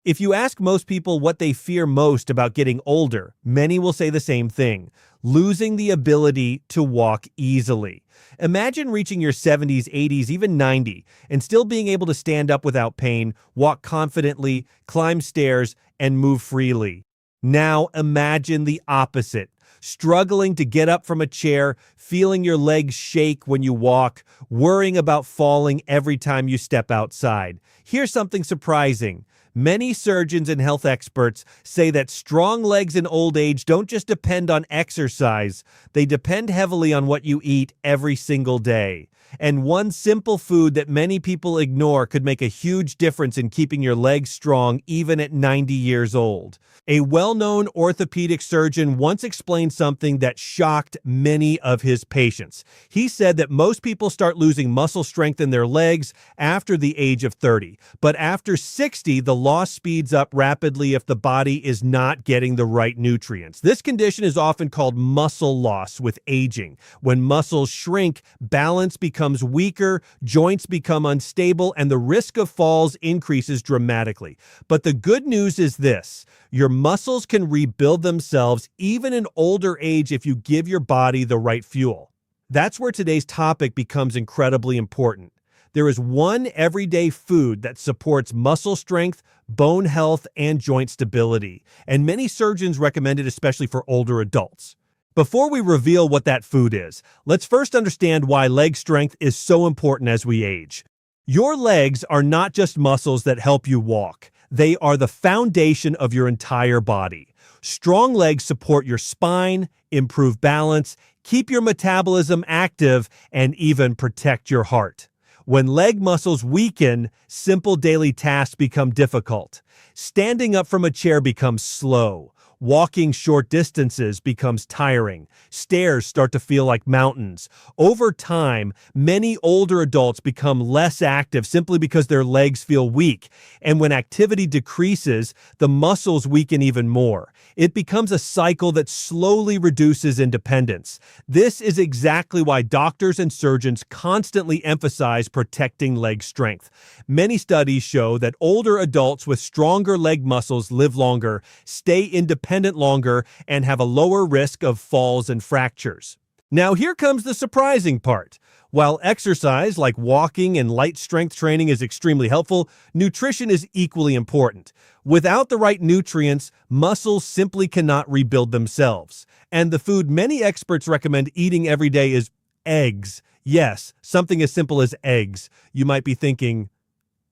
If you ask most people what they fear most about getting older, many will say the same thing: losing the ability to walk easily. Imagine reaching your 70s, 80s, even 90, and still being able to stand up without pain, walk confidently, climb stairs, and move freely. Now imagine the opposite: struggling to get up from a chair, feeling your legs shake when you walk, worrying about falling every time you step outside. Here's something surprising. Many surgeons and health experts say that strong legs in old age don't just depend on exercise, they depend heavily on what you eat every single day. And one simple food that many people ignore could make a huge difference in keeping your legs strong even at 90 years old. A well-known orthopedic surgeon once explained something that shocked many of his patients. He said that most people start losing muscle strength in their legs after the age of 30, but after 60, the loss speeds up rapidly if the body is not getting the right nutrients. This condition is often called muscle loss with aging. When muscles shrink, balance becomes weaker, joints become unstable, and the risk of falls increases dramatically. But the good news is this: your muscles can rebuild themselves even in older age if you give your body the right fuel. That's where today's topic becomes incredibly important. There is one everyday food that supports muscle strength, bone health, and joint stability, and many surgeons recommend it especially for older adults. Before we reveal what that food is, let's first understand why leg strength is so important as we age. Your legs are not just muscles that help you walk. They are the foundation of your entire body. Strong legs support your spine, improve balance, keep your metabolism active, and even protect your heart. When leg muscles weaken, simple daily tasks become difficult. Standing up from a chair becomes slow. Walking short distances becomes tiring. Stairs start to feel like mountains. Over time, many older adults become less active simply because their legs feel weak. And when activity decreases, the muscles weaken even more. It becomes a cycle that slowly reduces independence. This is exactly why doctors and surgeons constantly emphasize protecting leg strength. Many studies show that older adults with stronger leg muscles live longer, stay independent longer, and have a lower risk of falls and fractures. Now here comes the surprising part. While exercise like walking and light strength training is extremely helpful, nutrition is equally important. Without the right nutrients, muscles simply cannot rebuild themselves. And the food many experts recommend eating every day is eggs. Yes, something as simple as eggs. You might be thinking,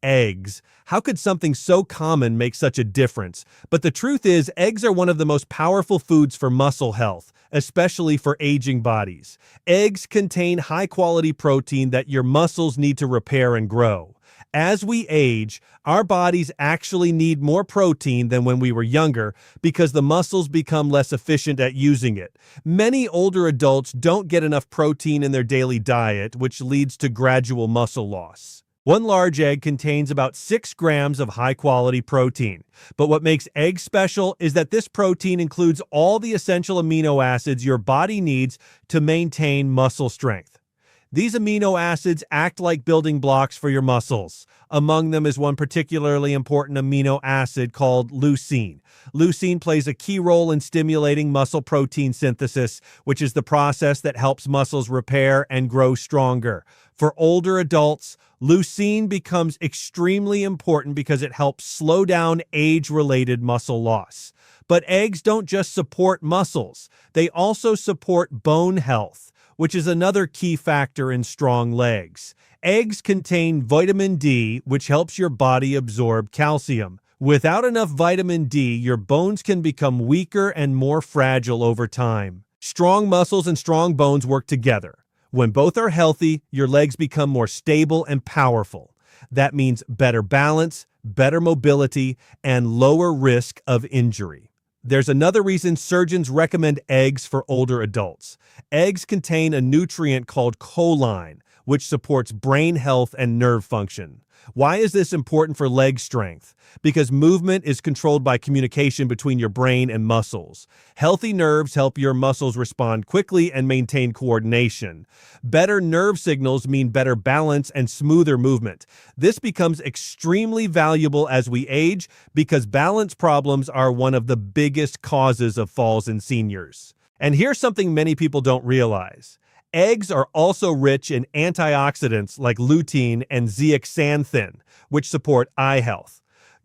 eggs. How could something so common make such a difference? But the truth is, eggs are one of the most powerful foods for muscle health, especially for aging bodies. Eggs contain high-quality protein that your muscles need to repair and grow. As we age, our bodies actually need more protein than when we were younger because the muscles become less efficient at using it. Many older adults don't get enough protein in their daily diet, which leads to gradual muscle loss. One large egg contains about 6 grams of high-quality protein. But what makes eggs special is that this protein includes all the essential amino acids your body needs to maintain muscle strength. These amino acids act like building blocks for your muscles. Among them is one particularly important amino acid called leucine. Leucine plays a key role in stimulating muscle protein synthesis, which is the process that helps muscles repair and grow stronger. For older adults, leucine becomes extremely important because it helps slow down age-related muscle loss. But eggs don't just support muscles. They also support bone health, which is another key factor in strong legs. Eggs contain vitamin D, which helps your body absorb calcium. Without enough vitamin D, your bones can become weaker and more fragile over time. Strong muscles and strong bones work together. When both are healthy, your legs become more stable and powerful. That means better balance, better mobility, and lower risk of injury. There's another reason surgeons recommend eggs for older adults. Eggs contain a nutrient called choline, which supports brain health and nerve function. Why is this important for leg strength? Because movement is controlled by communication between your brain and muscles. Healthy nerves help your muscles respond quickly and maintain coordination. Better nerve signals mean better balance and smoother movement. This becomes extremely valuable as we age because balance problems are one of the biggest causes of falls in seniors. And here's something many people don't realize. Eggs are also rich in antioxidants like lutein and zeaxanthin, which support eye health.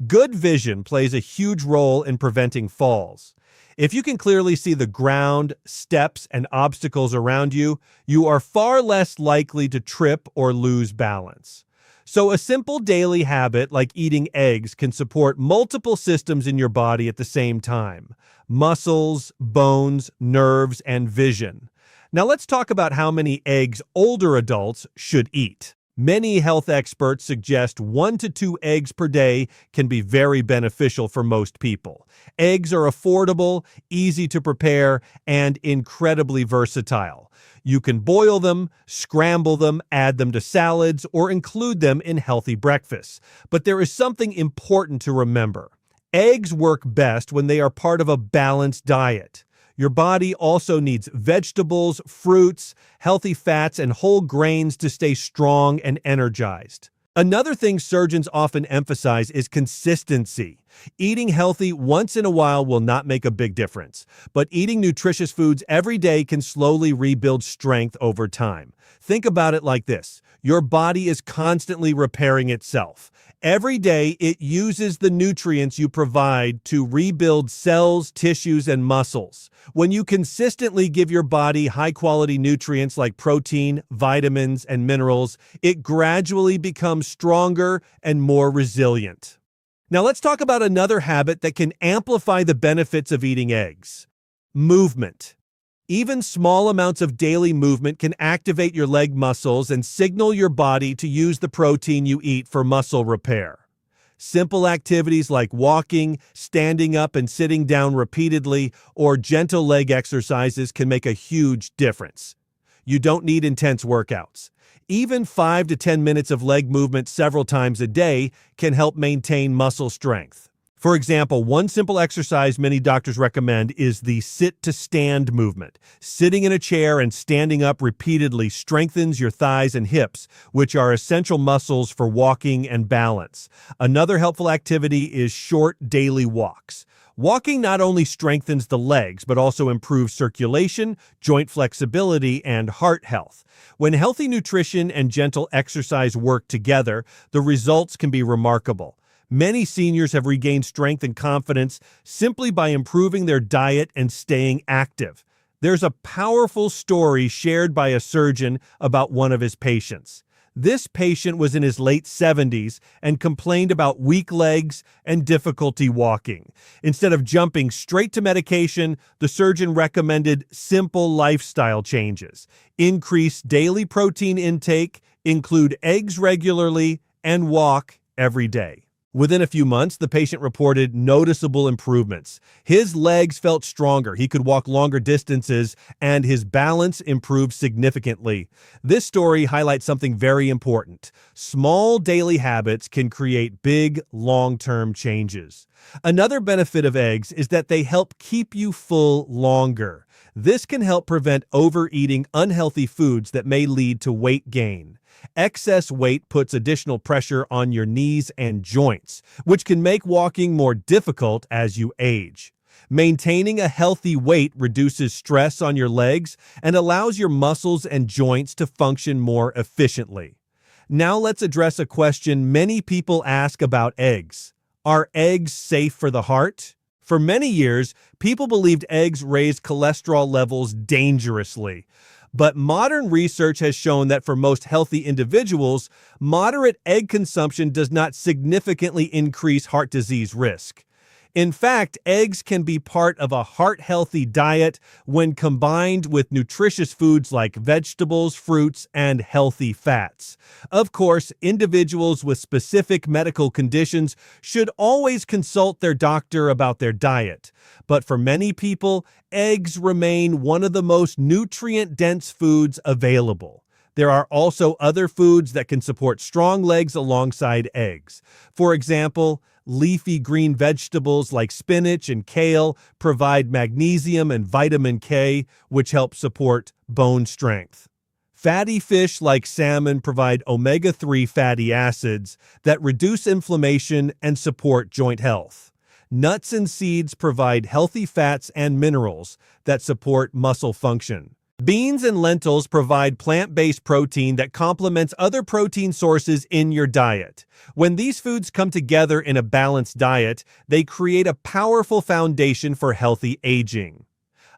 Good vision plays a huge role in preventing falls. If you can clearly see the ground, steps, and obstacles around you, you are far less likely to trip or lose balance. So a simple daily habit like eating eggs can support multiple systems in your body at the same time: muscles, bones, nerves, and vision. Now let's talk about how many eggs older adults should eat. Many health experts suggest 1 to 2 eggs per day can be very beneficial for most people. Eggs are affordable, easy to prepare, and incredibly versatile. You can boil them, scramble them, add them to salads, or include them in healthy breakfasts. But there is something important to remember. Eggs work best when they are part of a balanced diet. Your body also needs vegetables, fruits, healthy fats, and whole grains to stay strong and energized. Another thing surgeons often emphasize is consistency. Eating healthy once in a while will not make a big difference, but eating nutritious foods every day can slowly rebuild strength over time. Think about it like this. Your body is constantly repairing itself. Every day, it uses the nutrients you provide to rebuild cells, tissues, and muscles. When you consistently give your body high-quality nutrients like protein, vitamins, and minerals, it gradually becomes stronger and more resilient. Now let's talk about another habit that can amplify the benefits of eating eggs: movement. Even small amounts of daily movement can activate your leg muscles and signal your body to use the protein you eat for muscle repair. Simple activities like walking, standing up and sitting down repeatedly, or gentle leg exercises can make a huge difference. You don't need intense workouts. Even 5 to 10 minutes of leg movement several times a day can help maintain muscle strength. For example, one simple exercise many doctors recommend is the sit-to-stand movement. Sitting in a chair and standing up repeatedly strengthens your thighs and hips, which are essential muscles for walking and balance. Another helpful activity is short daily walks. Walking not only strengthens the legs, but also improves circulation, joint flexibility, and heart health. When healthy nutrition and gentle exercise work together, the results can be remarkable. Many seniors have regained strength and confidence simply by improving their diet and staying active. There's a powerful story shared by a surgeon about one of his patients. This patient was in his late 70s and complained about weak legs and difficulty walking. Instead of jumping straight to medication, the surgeon recommended simple lifestyle changes: increase daily protein intake, include eggs regularly, and walk every day. Within a few months, the patient reported noticeable improvements. His legs felt stronger, he could walk longer distances, and his balance improved significantly. This story highlights something very important. Small daily habits can create big, long-term changes. Another benefit of eggs is that they help keep you full longer. This can help prevent overeating unhealthy foods that may lead to weight gain. Excess weight puts additional pressure on your knees and joints, which can make walking more difficult as you age. Maintaining a healthy weight reduces stress on your legs and allows your muscles and joints to function more efficiently. Now let's address a question many people ask about eggs. Are eggs safe for the heart? For many years, people believed eggs raised cholesterol levels dangerously. But modern research has shown that for most healthy individuals, moderate egg consumption does not significantly increase heart disease risk. In fact, eggs can be part of a heart-healthy diet when combined with nutritious foods like vegetables, fruits, and healthy fats. Of course, individuals with specific medical conditions should always consult their doctor about their diet. But for many people, eggs remain one of the most nutrient-dense foods available. There are also other foods that can support strong legs alongside eggs. For example, leafy green vegetables like spinach and kale provide magnesium and vitamin K, which help support bone strength. Fatty fish like salmon provide omega-3 fatty acids that reduce inflammation and support joint health. Nuts and seeds provide healthy fats and minerals that support muscle function. Beans and lentils provide plant-based protein that complements other protein sources in your diet. When these foods come together in a balanced diet, they create a powerful foundation for healthy aging.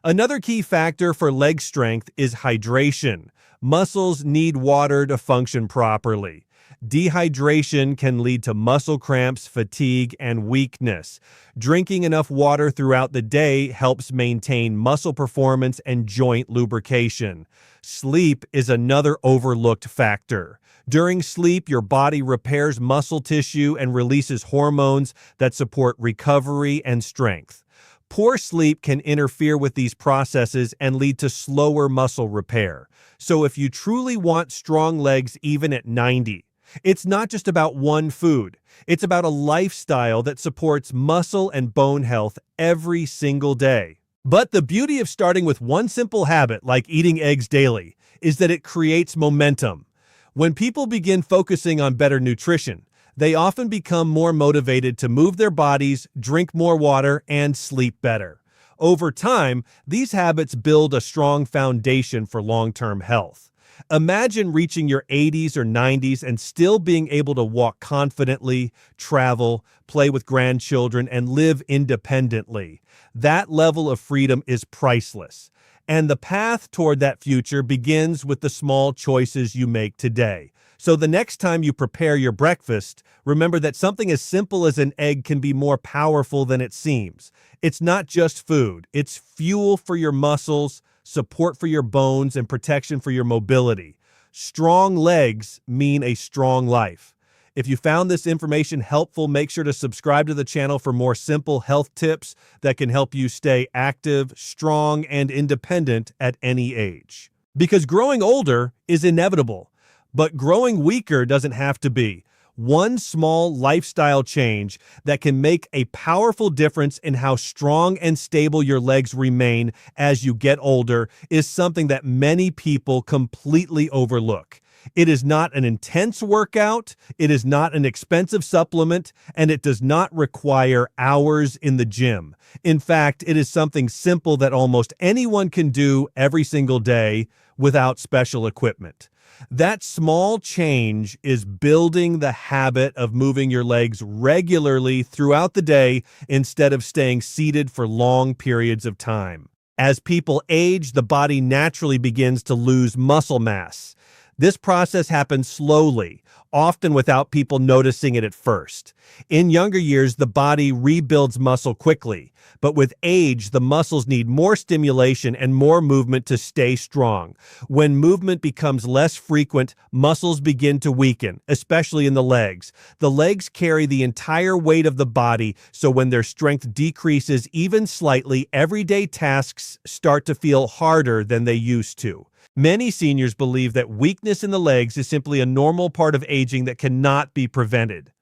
Another key factor for leg strength is hydration. Muscles need water to function properly. Dehydration can lead to muscle cramps, fatigue, and weakness. Drinking enough water throughout the day helps maintain muscle performance and joint lubrication. Sleep is another overlooked factor. During sleep, your body repairs muscle tissue and releases hormones that support recovery and strength. Poor sleep can interfere with these processes and lead to slower muscle repair. So if you truly want strong legs even at 90, it's not just about one food. It's about a lifestyle that supports muscle and bone health every single day. But the beauty of starting with one simple habit like eating eggs daily is that it creates momentum. When people begin focusing on better nutrition, they often become more motivated to move their bodies, drink more water, and sleep better. Over time, these habits build a strong foundation for long-term health. Imagine reaching your 80s or 90s and still being able to walk confidently, travel, play with grandchildren, and live independently. That level of freedom is priceless. And the path toward that future begins with the small choices you make today. So the next time you prepare your breakfast, remember that something as simple as an egg can be more powerful than it seems. It's not just food, it's fuel for your muscles, support for your bones, and protection for your mobility. Strong legs mean a strong life. If you found this information helpful, make sure to subscribe to the channel for more simple health tips that can help you stay active, strong, and independent at any age. Because growing older is inevitable, but growing weaker doesn't have to be. One small lifestyle change that can make a powerful difference in how strong and stable your legs remain as you get older is something that many people completely overlook. It is not an intense workout, it is not an expensive supplement, and it does not require hours in the gym. In fact, it is something simple that almost anyone can do every single day without special equipment. That small change is building the habit of moving your legs regularly throughout the day instead of staying seated for long periods of time. As people age, the body naturally begins to lose muscle mass. This process happens slowly, often without people noticing it at first. In younger years, the body rebuilds muscle quickly, but with age, the muscles need more stimulation and more movement to stay strong. When movement becomes less frequent, muscles begin to weaken, especially in the legs. The legs carry the entire weight of the body, so when their strength decreases even slightly, everyday tasks start to feel harder than they used to. Many seniors believe that weakness in the legs is simply a normal part of aging that cannot be prevented.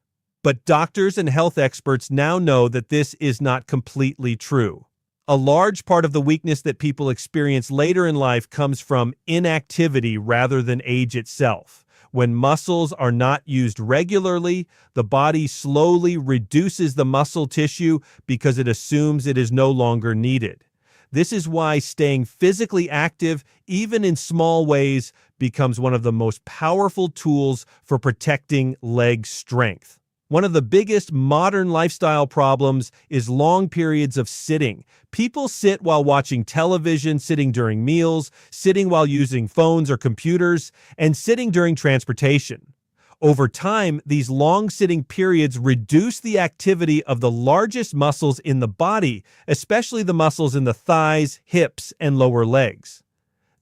But doctors and health experts now know that this is not completely true. A large part of the weakness that people experience later in life comes from inactivity rather than age itself. When muscles are not used regularly, the body slowly reduces the muscle tissue because it assumes it is no longer needed. This is why staying physically active, even in small ways, becomes one of the most powerful tools for protecting leg strength. One of the biggest modern lifestyle problems is long periods of sitting. People sit while watching television, sitting during meals, sitting while using phones or computers, and sitting during transportation. Over time, these long sitting periods reduce the activity of the largest muscles in the body, especially the muscles in the thighs, hips, and lower legs.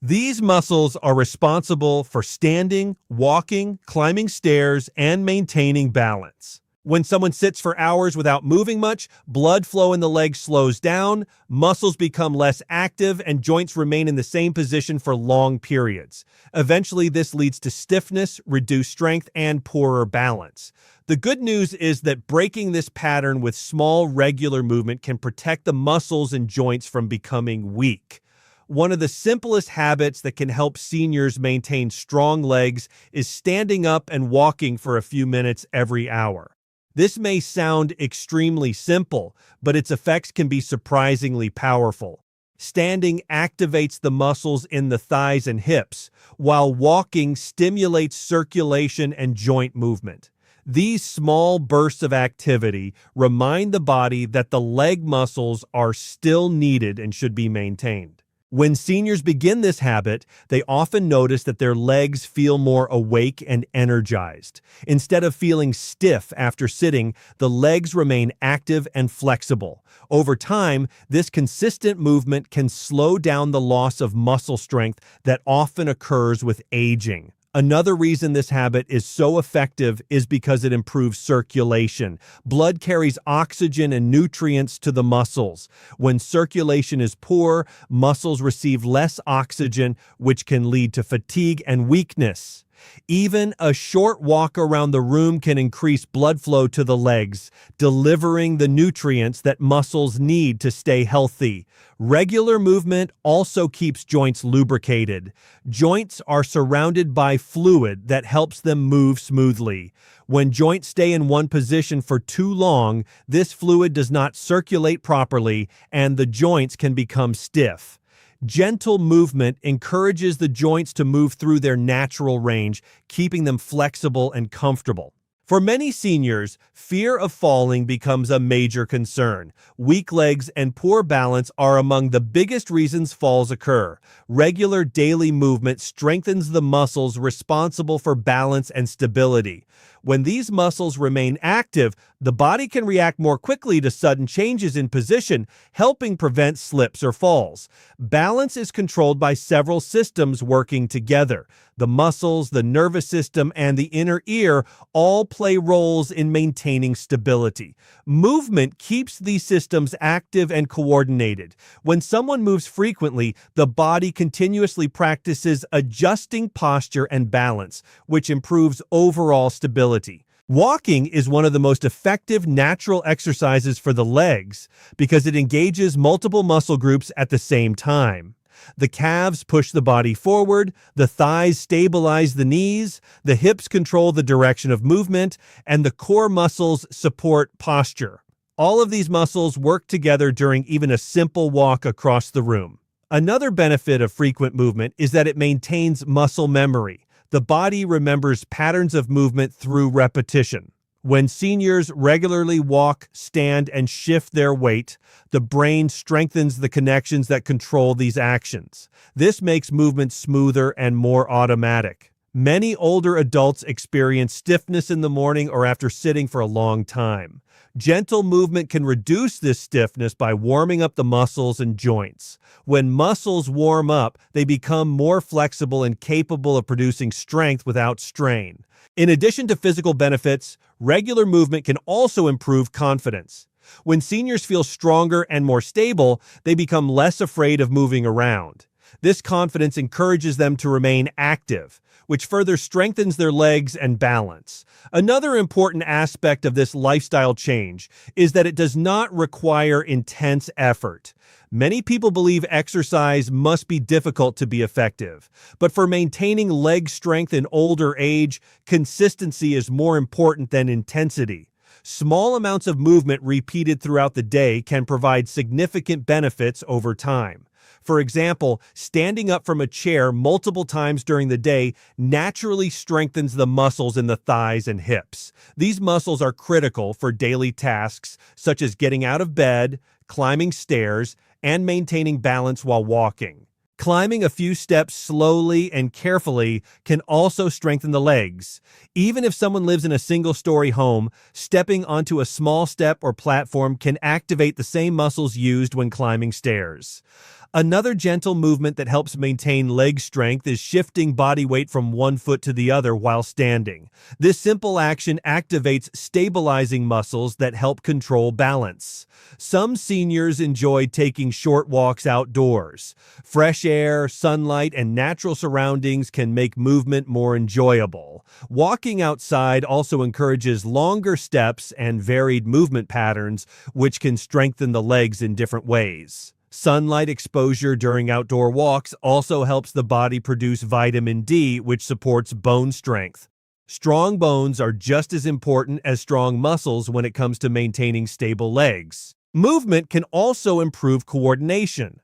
These muscles are responsible for standing, walking, climbing stairs, and maintaining balance. When someone sits for hours without moving much, blood flow in the legs slows down, muscles become less active, and joints remain in the same position for long periods. Eventually, this leads to stiffness, reduced strength, and poorer balance. The good news is that breaking this pattern with small, regular movement can protect the muscles and joints from becoming weak. One of the simplest habits that can help seniors maintain strong legs is standing up and walking for a few minutes every hour. This may sound extremely simple, but its effects can be surprisingly powerful. Standing activates the muscles in the thighs and hips, while walking stimulates circulation and joint movement. These small bursts of activity remind the body that the leg muscles are still needed and should be maintained. When seniors begin this habit, they often notice that their legs feel more awake and energized. Instead of feeling stiff after sitting, the legs remain active and flexible. Over time, this consistent movement can slow down the loss of muscle strength that often occurs with aging. Another reason this habit is so effective is because it improves circulation. Blood carries oxygen and nutrients to the muscles. When circulation is poor, muscles receive less oxygen, which can lead to fatigue and weakness. Even a short walk around the room can increase blood flow to the legs, delivering the nutrients that muscles need to stay healthy. Regular movement also keeps joints lubricated. Joints are surrounded by fluid that helps them move smoothly. When joints stay in one position for too long, this fluid does not circulate properly, and the joints can become stiff. Gentle movement encourages the joints to move through their natural range, keeping them flexible and comfortable. For many seniors, fear of falling becomes a major concern. Weak legs and poor balance are among the biggest reasons falls occur. Regular daily movement strengthens the muscles responsible for balance and stability. When these muscles remain active, the body can react more quickly to sudden changes in position, helping prevent slips or falls. Balance is controlled by several systems working together. The muscles, the nervous system, and the inner ear all play roles in maintaining stability. Movement keeps these systems active and coordinated. When someone moves frequently, the body continuously practices adjusting posture and balance, which improves overall stability. Walking is one of the most effective natural exercises for the legs because it engages multiple muscle groups at the same time. The calves push the body forward, the thighs stabilize the knees, the hips control the direction of movement, and the core muscles support posture. All of these muscles work together during even a simple walk across the room. Another benefit of frequent movement is that it maintains muscle memory. The body remembers patterns of movement through repetition. When seniors regularly walk, stand, and shift their weight, the brain strengthens the connections that control these actions. This makes movement smoother and more automatic. Many older adults experience stiffness in the morning or after sitting for a long time. Gentle movement can reduce this stiffness by warming up the muscles and joints. When muscles warm up, they become more flexible and capable of producing strength without strain. In addition to physical benefits, regular movement can also improve confidence. When seniors feel stronger and more stable, they become less afraid of moving around. This confidence encourages them to remain active, which further strengthens their legs and balance. Another important aspect of this lifestyle change is that it does not require intense effort. Many people believe exercise must be difficult to be effective, but for maintaining leg strength in older age, consistency is more important than intensity. Small amounts of movement repeated throughout the day can provide significant benefits over time. For example, standing up from a chair multiple times during the day naturally strengthens the muscles in the thighs and hips. These muscles are critical for daily tasks such as getting out of bed, climbing stairs, and maintaining balance while walking. Climbing a few steps slowly and carefully can also strengthen the legs. Even if someone lives in a single-story home, stepping onto a small step or platform can activate the same muscles used when climbing stairs. Another gentle movement that helps maintain leg strength is shifting body weight from one foot to the other while standing. This simple action activates stabilizing muscles that help control balance. Some seniors enjoy taking short walks outdoors. Fresh air, sunlight, and natural surroundings can make movement more enjoyable. Walking outside also encourages longer steps and varied movement patterns, which can strengthen the legs in different ways. Sunlight exposure during outdoor walks also helps the body produce vitamin D, which supports bone strength. Strong bones are just as important as strong muscles when it comes to maintaining stable legs. Movement can also improve coordination.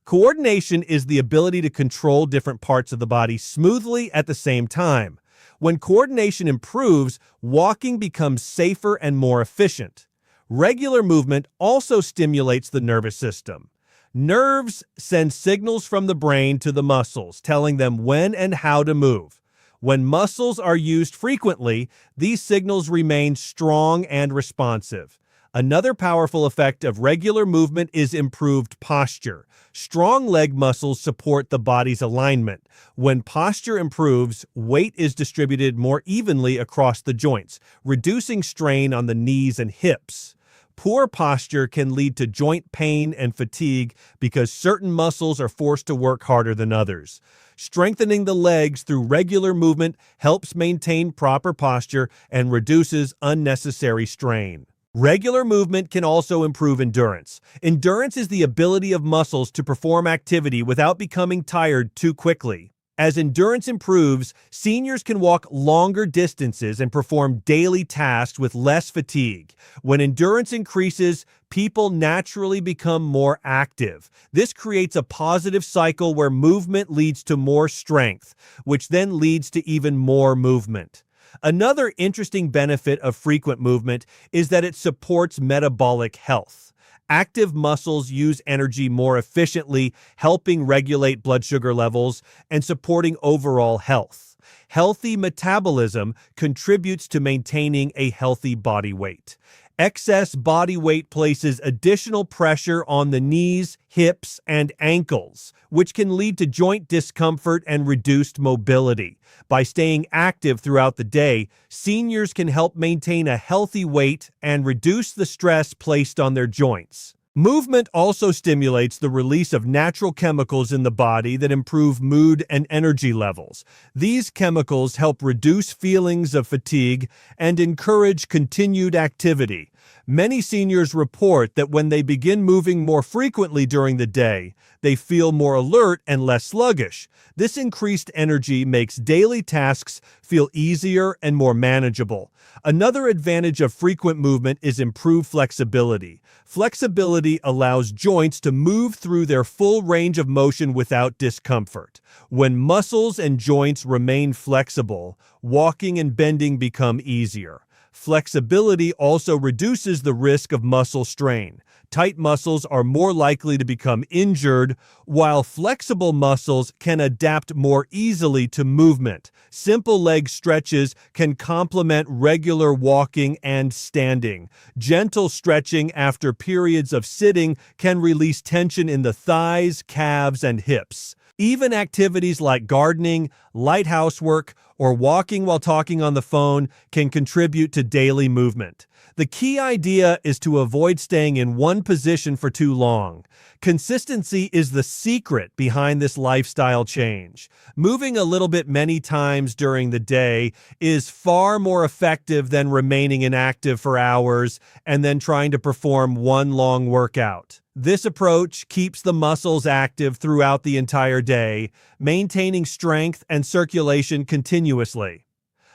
Coordination is the ability to control different parts of the body smoothly at the same time. When coordination improves, walking becomes safer and more efficient. Regular movement also stimulates the nervous system. Nerves send signals from the brain to the muscles, telling them when and how to move. When muscles are used frequently, these signals remain strong and responsive. Another powerful effect of regular movement is improved posture. Strong leg muscles support the body's alignment. When posture improves, weight is distributed more evenly across the joints, reducing strain on the knees and hips. Poor posture can lead to joint pain and fatigue because certain muscles are forced to work harder than others. Strengthening the legs through regular movement helps maintain proper posture and reduces unnecessary strain. Regular movement can also improve endurance. Endurance is the ability of muscles to perform activity without becoming tired too quickly. As endurance improves, seniors can walk longer distances and perform daily tasks with less fatigue. When endurance increases, people naturally become more active. This creates a positive cycle where movement leads to more strength, which then leads to even more movement. Another interesting benefit of frequent movement is that it supports metabolic health. Active muscles use energy more efficiently, helping regulate blood sugar levels and supporting overall health. Healthy metabolism contributes to maintaining a healthy body weight. Excess body weight places additional pressure on the knees, hips, and ankles, which can lead to joint discomfort and reduced mobility. By staying active throughout the day, seniors can help maintain a healthy weight and reduce the stress placed on their joints. Movement also stimulates the release of natural chemicals in the body that improve mood and energy levels. These chemicals help reduce feelings of fatigue and encourage continued activity. Many seniors report that when they begin moving more frequently during the day, they feel more alert and less sluggish. This increased energy makes daily tasks feel easier and more manageable. Another advantage of frequent movement is improved flexibility. Flexibility allows joints to move through their full range of motion without discomfort. When muscles and joints remain flexible, walking and bending become easier. Flexibility also reduces the risk of muscle strain. Tight muscles are more likely to become injured, while flexible muscles can adapt more easily to movement. Simple leg stretches can complement regular walking and standing. Gentle stretching after periods of sitting can release tension in the thighs, calves, and hips. Even activities like gardening, light housework, or walking while talking on the phone can contribute to daily movement. The key idea is to avoid staying in one position for too long. Consistency is the secret behind this lifestyle change. Moving a little bit many times during the day is far more effective than remaining inactive for hours and then trying to perform one long workout. This approach keeps the muscles active throughout the entire day, maintaining strength and circulation continuously.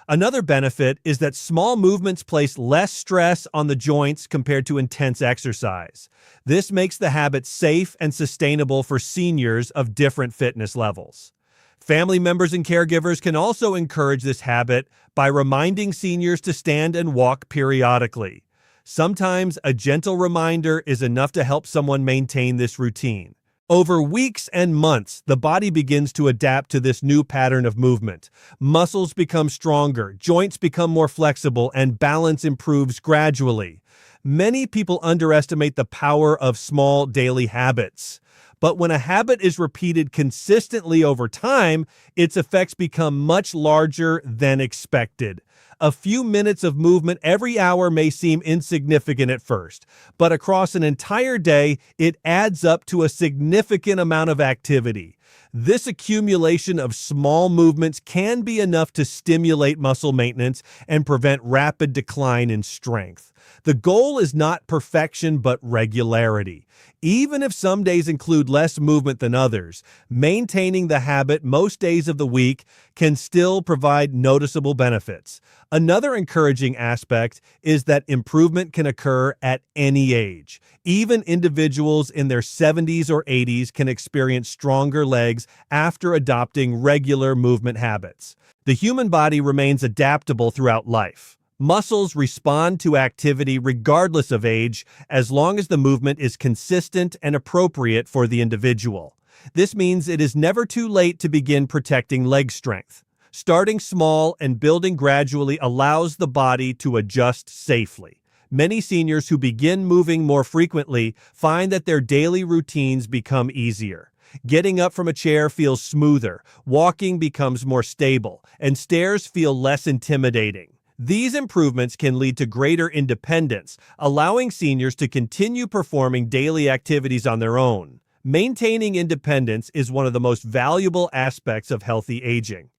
Another benefit is that small movements place less stress on the joints compared to intense exercise. This makes the habit safe and sustainable for seniors of different fitness levels. Family members and caregivers can also encourage this habit by reminding seniors to stand and walk periodically. Sometimes a gentle reminder is enough to help someone maintain this routine. Over weeks and months, the body begins to adapt to this new pattern of movement. Muscles become stronger, joints become more flexible, and balance improves gradually. Many people underestimate the power of small daily habits. But when a habit is repeated consistently over time, its effects become much larger than expected. A few minutes of movement every hour may seem insignificant at first, but across an entire day, it adds up to a significant amount of activity. This accumulation of small movements can be enough to stimulate muscle maintenance and prevent rapid decline in strength. The goal is not perfection, but regularity. Even if some days include less movement than others, maintaining the habit most days of the week can still provide noticeable benefits. Another encouraging aspect is that improvement can occur at any age. Even individuals in their 70s or 80s can experience stronger legs after adopting regular movement habits. The human body remains adaptable throughout life. Muscles respond to activity regardless of age, as long as the movement is consistent and appropriate for the individual. This means it is never too late to begin protecting leg strength. Starting small and building gradually allows the body to adjust safely. Many seniors who begin moving more frequently find that their daily routines become easier. Getting up from a chair feels smoother, walking becomes more stable, and stairs feel less intimidating. These improvements can lead to greater independence, allowing seniors to continue performing daily activities on their own. Maintaining independence is one of the most valuable aspects of healthy aging.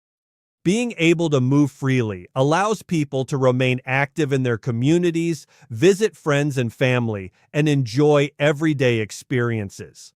Being able to move freely allows people to remain active in their communities, visit friends and family, and enjoy everyday experiences.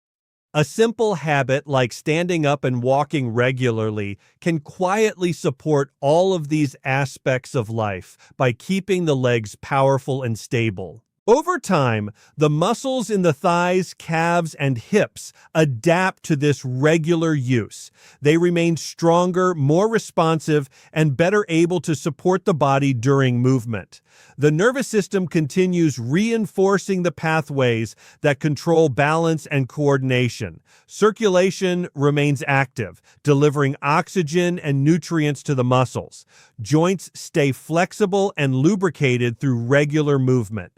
A simple habit like standing up and walking regularly can quietly support all of these aspects of life by keeping the legs powerful and stable. Over time, the muscles in the thighs, calves, and hips adapt to this regular use. They remain stronger, more responsive, and better able to support the body during movement. The nervous system continues reinforcing the pathways that control balance and coordination. Circulation remains active, delivering oxygen and nutrients to the muscles. Joints stay flexible and lubricated through regular movement.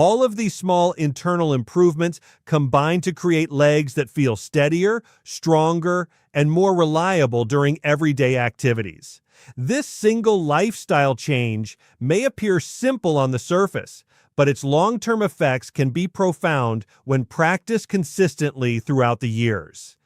All of these small internal improvements combine to create legs that feel steadier, stronger, and more reliable during everyday activities. This single lifestyle change may appear simple on the surface, but its long-term effects can be profound when practiced consistently throughout the years.